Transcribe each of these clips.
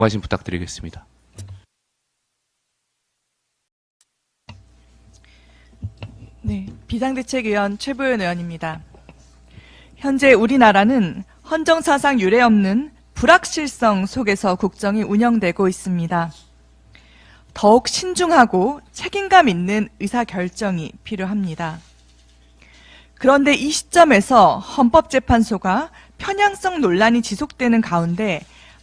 관심 부탁드리겠습니다. 네, 비상대책위원 최보연 의원입니다. 현재 우리나라는 헌정사상 유례없는 불확실성 속에서 국정이 운영되고 있습니다. 더욱 신중하고 책임감 있는 의사결정이 필요합니다. 그런데 이 시점에서 헌법재판소가 편향성 논란이 지속되는 가운데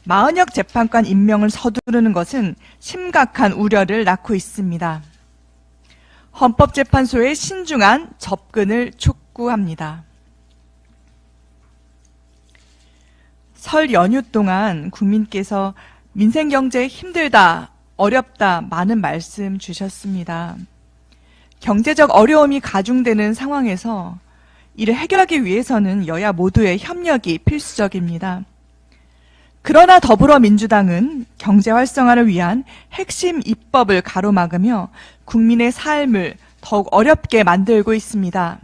마은혁 재판관 임명을 서두르는 것은 심각한 우려를 낳고 있습니다. 헌법재판소의 신중한 접근을 촉구합니다. 설 연휴 동안 국민께서 민생경제 힘들다, 어렵다 많은 말씀 주셨습니다. 경제적 어려움이 가중되는 상황에서 이를 해결하기 위해서는 여야 모두의 협력이 필수적입니다. 그러나 더불어민주당은 경제 활성화를 위한 핵심 입법을 가로막으며 국민의 삶을 더욱 어렵게 만들고 있습니다.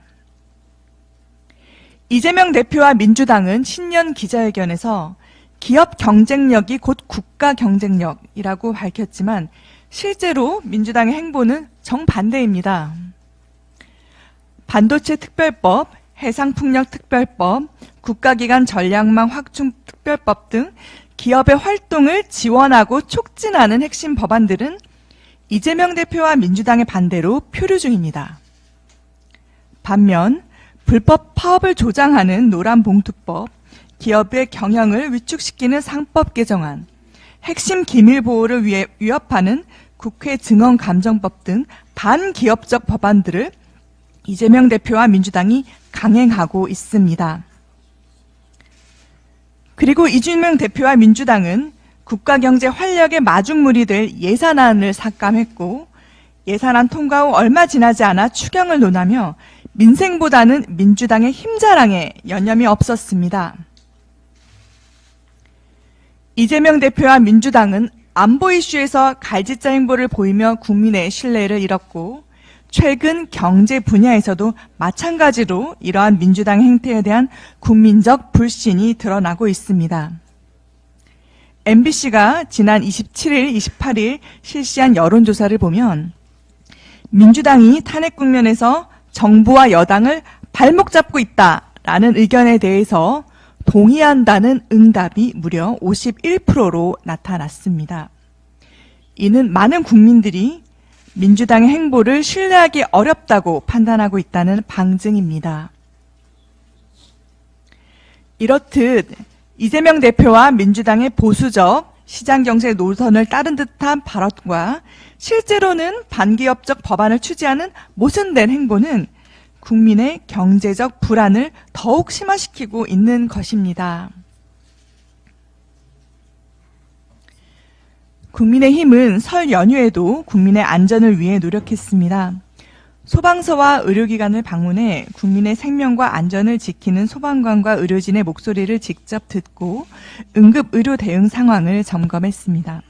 이재명 대표와 민주당은 신년 기자회견에서 기업 경쟁력이 곧 국가 경쟁력이라고 밝혔지만 실제로 민주당의 행보는 정반대입니다. 반도체 특별법, 해상풍력 특별법, 국가기관 전략망 확충 특별법 등 기업의 활동을 지원하고 촉진하는 핵심 법안들은 이재명 대표와 민주당의 반대로 표류 중입니다. 반면 불법 파업을 조장하는 노란봉투법, 기업의 경영을 위축시키는 상법 개정안, 핵심 기밀 보호를 위해 위협하는 국회 증언감정법 등 반기업적 법안들을 이재명 대표와 민주당이 강행하고 있습니다. 그리고 이재명 대표와 민주당은 국가경제 활력의 마중물이 될 예산안을 삭감했고 예산안 통과 후 얼마 지나지 않아 추경을 논하며 민생보다는 민주당의 힘자랑에 여념이 없었습니다. 이재명 대표와 민주당은 안보 이슈에서 갈짓자 행보를 보이며 국민의 신뢰를 잃었고 최근 경제 분야에서도 마찬가지로 이러한 민주당의 행태에 대한 국민적 불신이 드러나고 있습니다. MBC가 지난 27일, 28일 실시한 여론조사를 보면 민주당이 탄핵 국면에서 정부와 여당을 발목 잡고 있다라는 의견에 대해서 동의한다는 응답이 무려 51%로 나타났습니다. 이는 많은 국민들이 민주당의 행보를 신뢰하기 어렵다고 판단하고 있다는 방증입니다. 이렇듯 이재명 대표와 민주당의 보수적 시장경제 노선을 따른 듯한 발언과 실제로는 반기업적 법안을 추진하는 모순된 행보는 국민의 경제적 불안을 더욱 심화시키고 있는 것입니다. 국민의힘은 설 연휴에도 국민의 안전을 위해 노력했습니다. 소방서와 의료기관을 방문해 국민의 생명과 안전을 지키는 소방관과 의료진의 목소리를 직접 듣고 응급의료 대응 상황을 점검했습니다.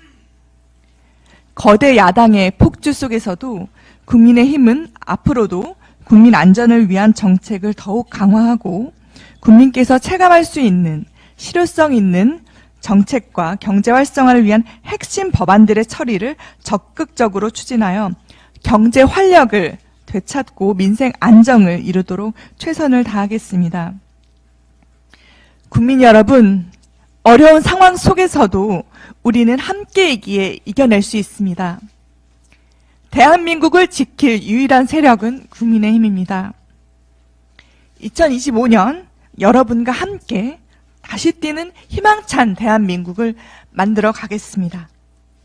거대 야당의 폭주 속에서도 국민의힘은 앞으로도 국민 안전을 위한 정책을 더욱 강화하고 국민께서 체감할 수 있는 실효성 있는 정책과 경제 활성화를 위한 핵심 법안들의 처리를 적극적으로 추진하여 경제 활력을 되찾고 민생 안정을 이루도록 최선을 다하겠습니다. 국민 여러분, 어려운 상황 속에서도 우리는 함께이기에 이겨낼 수 있습니다. 대한민국을 지킬 유일한 세력은 국민의힘입니다. 2025년 여러분과 함께 다시 뛰는 희망찬 대한민국을 만들어 가겠습니다.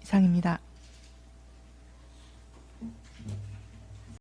이상입니다.